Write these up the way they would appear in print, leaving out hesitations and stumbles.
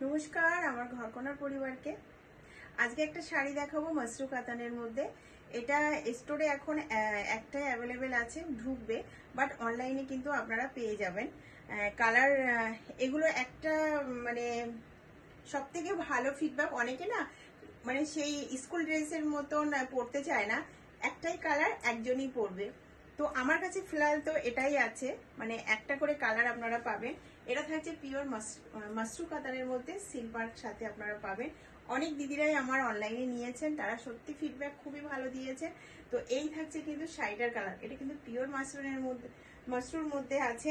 নমস্কার আমার ঘরকোনার পরিবারকে। আজকে একটা শাড়ি দেখাবো মাসরু কাতানের মধ্যে। এটা স্টোরে এখন একটাই অ্যাভেলেবেল আছে, ঢুকবে, বাট অনলাইনে কিন্তু আপনারা পেয়ে যাবেন। কালার এগুলো একটা মানে সব থেকে ভালো ফিডব্যাক, অনেকে না মানে সেই স্কুল ড্রেসের মতন পরতে চায় না, একটাই কালার একজনই পরবে। তো আমার কাছে ফিলহাল তো এটাই আছে, মানে একটা করে কালার আপনারা পাবেন। এটা থাকছে পিওর মাসরু কাতানের মধ্যে, সিলভার সাথে আপনারা পাবেন। অনেক দিদিরাই আমার অনলাইনে নিয়েছেন, তারা সত্যি ফিডব্যাক খুবই ভালো দিয়েছে। তো এই থাকছে কিন্তু শাড়িটার কালার, এটা কিন্তু পিওর মাসরুর মধ্যে আছে।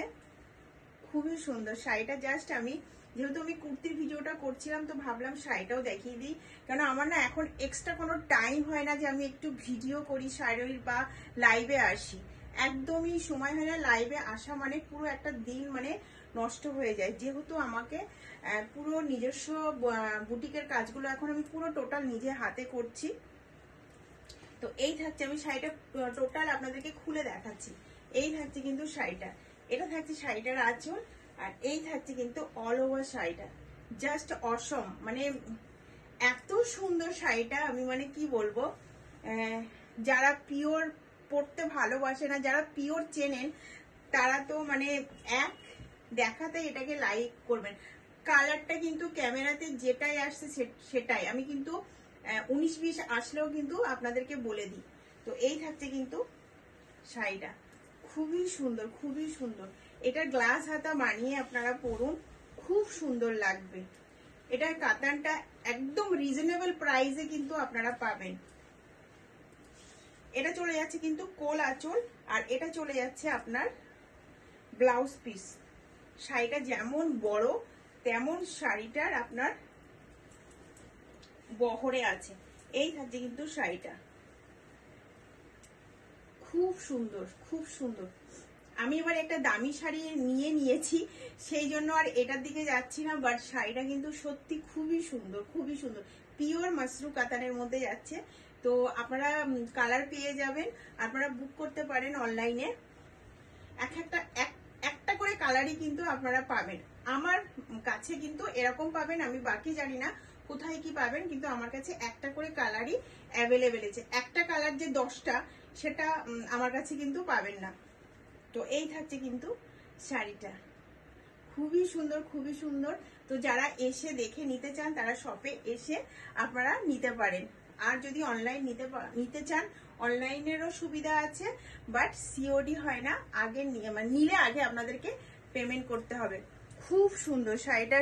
খুবই সুন্দর শাড়িটা। জাস্ট আমি যেহেতু আমি কুর্তির ভিডিওটা করছিলাম, তো ভাবলাম শাড়িটাও দেখিয়ে দিই, কেন আমার না এখন এক্সট্রা কোনো টাইম হয় না যে আমি একটু ভিডিও করি শাড়ির বা লাইভে আসি। একদমই সময় হয় না, লাইভে আসা মানে পুরো একটা দিন মানে নষ্ট হয়ে যায়। যেহেতু আমাকে পুরো নিজস্ব বুটিকের কাজগুলো এখন আমি পুরো টোটাল নিজে হাতে করছি। তো এই থাকছে, আমি শাড়িটা টোটাল আপনাদেরকে খুলে দেখাচ্ছি। এই থাকছে কিন্তু শাড়িটা, এটা থাকছে শাড়িটার আঁচল, আর এই থাকছে কিন্তু অল ওভার শাড়িটা। জাস্ট অসম, মানে এত সুন্দর শাড়িটা, আমি মানে কি বলবো। যারা পিওর পরতে ভালোবাসে না, যারা পিওর চেনেন, তারা তো মানে এক দেখাতে এটাকে লাইক করবেন। কালারটা কিন্তু ক্যামেরাতে যেটাই আসছে সেটাই, আমি কিন্তু 19-20 আসলেও কিন্তু আপনাদেরকে বলে দিই। তো এই থাকছে কিন্তু শাড়িটা, খুবই সুন্দর, খুবই সুন্দর। এটা গ্লাস হাতা বানিয়ে আপনারা পরুন, খুব সুন্দর লাগবে। এটার কাতানটা একদম রিজনেবল প্রাইসে কিন্তু আপনারা পাবেন। এটা চলে যাচ্ছে কিন্তু কোল আঁচল, আর এটা চলে যাচ্ছে আপনার ব্লাউজ পিস। শাড়িটা যেমন বড় তেমন শাড়িটার আপনার বহরে আছে। এই থাকছে কিন্তু শাড়িটা, খুব সুন্দর, খুব সুন্দর। আমি এবার একটা দামি শাড়ি নিয়েছি, সেই জন্য আর এটার দিকে যাচ্ছি না, বাট শাড়িটা কিন্তু সত্যি খুবই সুন্দর, খুবই সুন্দর। পিওর মাসরু কাতানের মধ্যে যাচ্ছে। তো আপনারা কালার পেয়ে যাবেন, আপনারা বুক করতে পারেন অনলাইনে। একটা করে কালারই কিন্তু আপনারা পাবেন। আমার কাছে কিন্তু এরকম পাবেন, আমি বাকি জানি না কোথায় কি পাবেন, কিন্তু আমার কাছে একটা করে কালারই অ্যাভেলেবেল আছে। একটা কালার যে 10টা, সেটা আমার কাছে কিন্তু পাবেন না। তো এই থাকছে কিন্তু শাড়িটা, খুবই সুন্দর, খুবই সুন্দর। তো যারা এসে দেখে নিতে চান, তারা শপে এসে আপনারা নিতে পারেন। আর যদি অনলাইন নিতে চান, অনলাইনেরও সুবিধা আছে, বাট সিওডি হয় না। আগে মানে নিলে আগে আপনাদেরকে পেমেন্ট করতে হবে। খুব সুন্দর শাড়িটা।